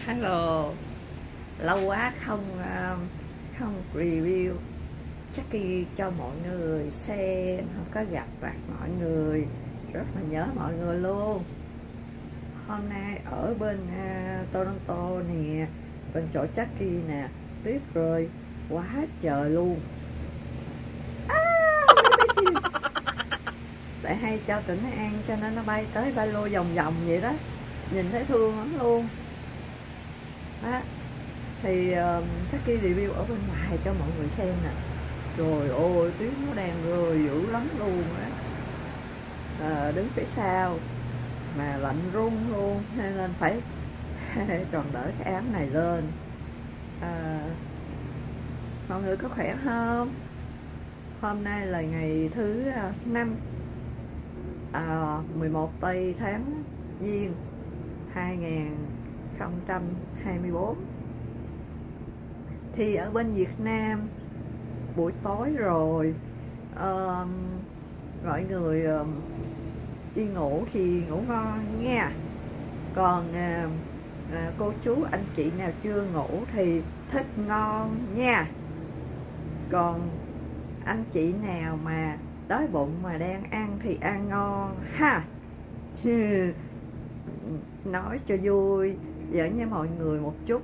Hello, lâu quá không review Jackie cho mọi người xem, không có gặp mặt mọi người, rất là nhớ mọi người luôn. Hôm nay ở bên Toronto nè, bên chỗ Jackie nè, tuyết rơi quá trời luôn. Tại hay cho tụi nó ăn cho nên nó bay tới ba lô vòng vòng vậy đó, nhìn thấy thương lắm luôn đó. Thì Jackie review ở bên ngoài cho mọi người xem nè. Rồi ôi, tuyết nó đang rơi dữ lắm luôn á. Đứng phía sau mà lạnh run luôn nên phải còn đỡ cái áo này lên. Mọi người có khỏe không? Hôm nay là ngày thứ 5 11 tây tháng Giêng 2024. Thì ở bên Việt Nam buổi tối rồi, mọi người đi ngủ thì ngủ ngon nha. Còn cô chú anh chị nào chưa ngủ thì thức ngon nha. Còn anh chị nào mà đói bụng mà đang ăn thì ăn ngon ha. Nói cho vui giỡn với mọi người một chút,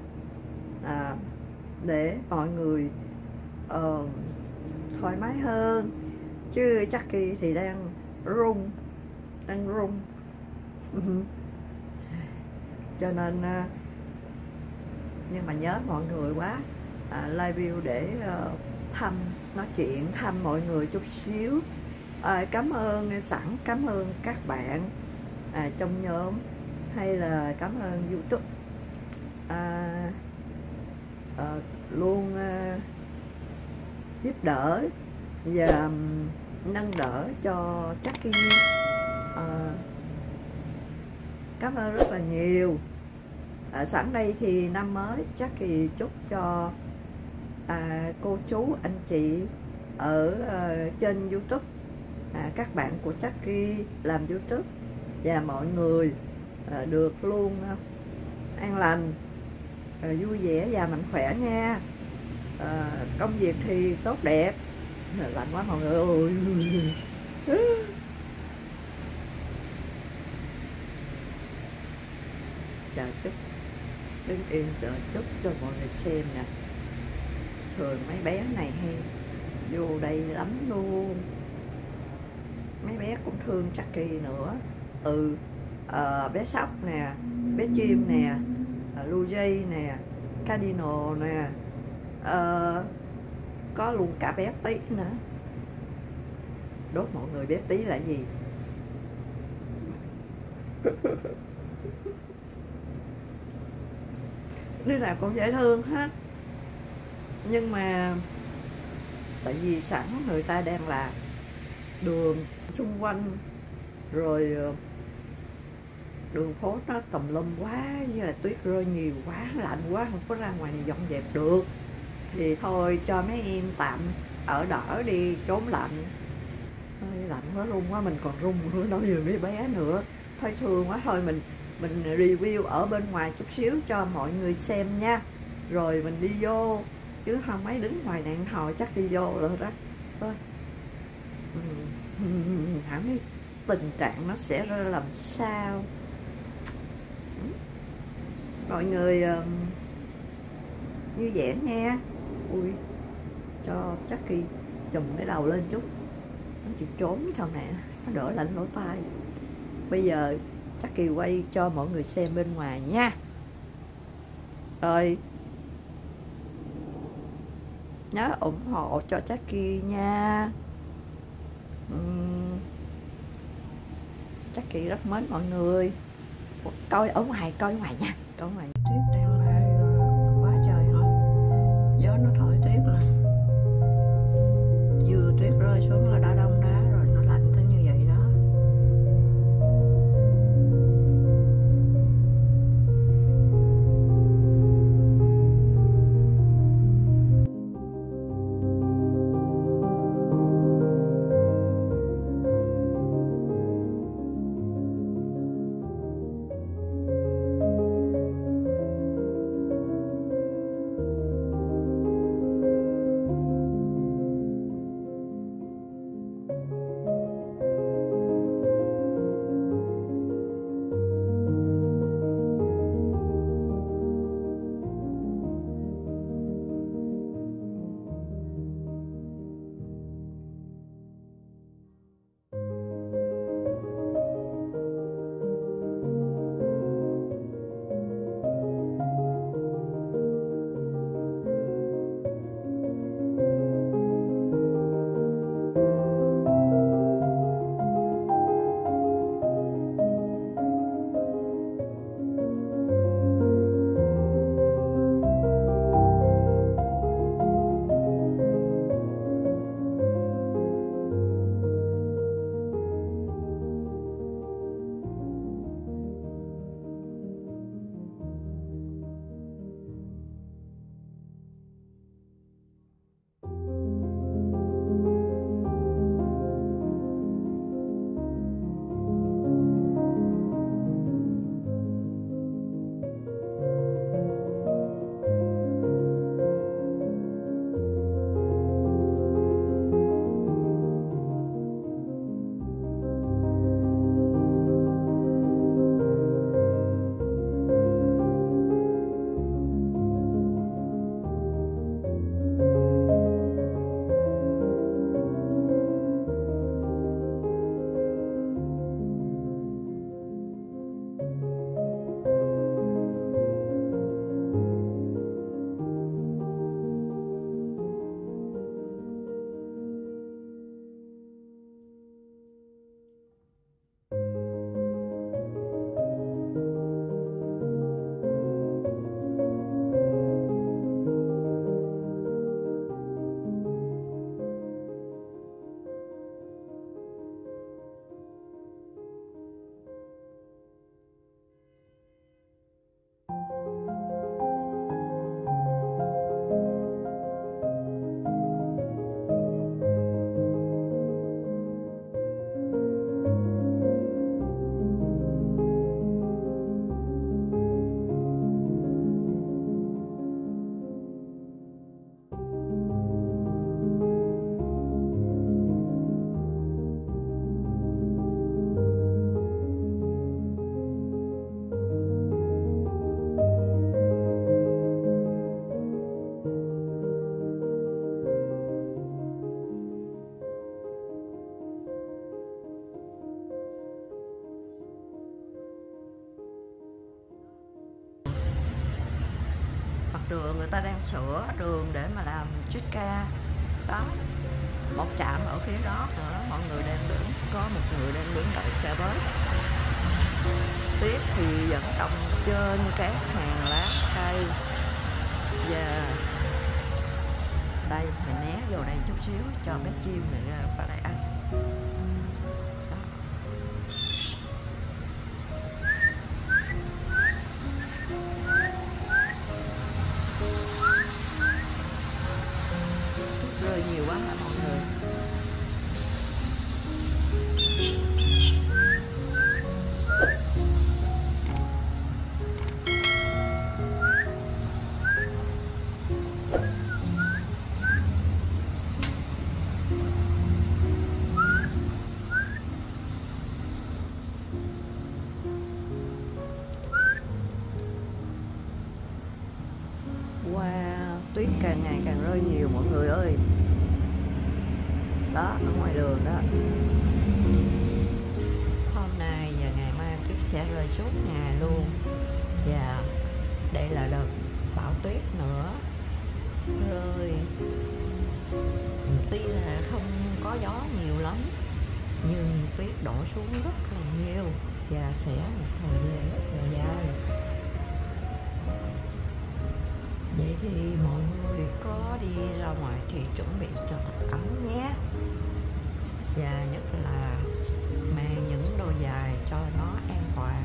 để mọi người thoải mái hơn. Chứ Jackie thì đang run cho nên nhưng mà nhớ mọi người quá, livestream để nói chuyện thăm mọi người chút xíu. Cảm ơn các bạn trong nhóm, hay là cảm ơn YouTube luôn giúp đỡ và nâng đỡ cho Jackie. Cảm ơn rất là nhiều. Sẵn đây thì năm mới Jackie chúc cho cô chú anh chị ở trên YouTube, các bạn của Jackie làm YouTube, và mọi người được luôn an lành, vui vẻ và mạnh khỏe nha. Công việc thì tốt đẹp. Lạnh quá mọi người ơi. Chờ chút, đứng yên chờ chút cho mọi người xem nè. Thường mấy bé này hay vô đây lắm luôn. Mấy bé cũng thương Jackie nữa. Bé Sóc nè, bé Chim nè, Luigi nè, Cardinal nè, có luôn cả bé Tí nữa. Đốt mọi người, bé Tí là gì? Đứa nào cũng dễ thương hết. Nhưng mà tại vì sẵn người ta đang là đường xung quanh, rồi đường phố nó tùm lum quá, với là tuyết rơi nhiều quá, lạnh quá, không có ra ngoài này dọn dẹp được, thì thôi cho mấy em tạm ở đỡ đi, trốn lạnh. Lạnh quá, run quá, mình còn run nữa, nói nhiều mấy bé nữa, thôi thương quá. Thôi mình review ở bên ngoài chút xíu cho mọi người xem nha, rồi mình đi vô, chứ không mấy đứng ngoài đèn hồi chắc đi vô rồi đó. Thôi hẳn cái tình trạng nó sẽ ra làm sao. Mọi người vui vẻ nha. Ui, cho Jackie chùm cái đầu lên chút, nó chịu trốn sau nè, nó đỡ lạnh lỗ tai. Bây giờ Jackie quay cho mọi người xem bên ngoài nha. Rồi nhớ ủng hộ cho Jackie nha. Jackie rất mến mọi người. Coi ở ngoài nha, coi ngoài. Tuyết đang bay quá trời hả? Gió nó thổi tuyết nè, vừa tuyết rơi xuống là đã đông đá rồi, nó lạnh tới như vậy đó. đường người ta đang sửa đường để mà làm chiếc ca đó. Một trạm ở phía đó nữa, mọi người đang đứng, có một người đang đứng đợi xe bus. Tuyết thì vẫn đọng trên các hàng lá cây. Và đây mình né vô đây chút xíu cho bé chim này ra vào đây ăn. Đó. Rơi nhiều quá hả mọi người? Wow, tuyết càng ngày càng rơi nhiều mọi người ơi. Đó, ở ngoài đường đó. Hôm nay và ngày mai tuyết sẽ rơi suốt ngày luôn. Và đây là đợt bão tuyết nữa. Rơi tuy là không có gió nhiều lắm, nhưng tuyết đổ xuống rất là nhiều và sẽ một thời gian rất là dài. Vậy thì mọi người có đi ra ngoài thì chuẩn bị cho thật ấm nhé. Và nhất là mang những đôi giày cho nó an toàn.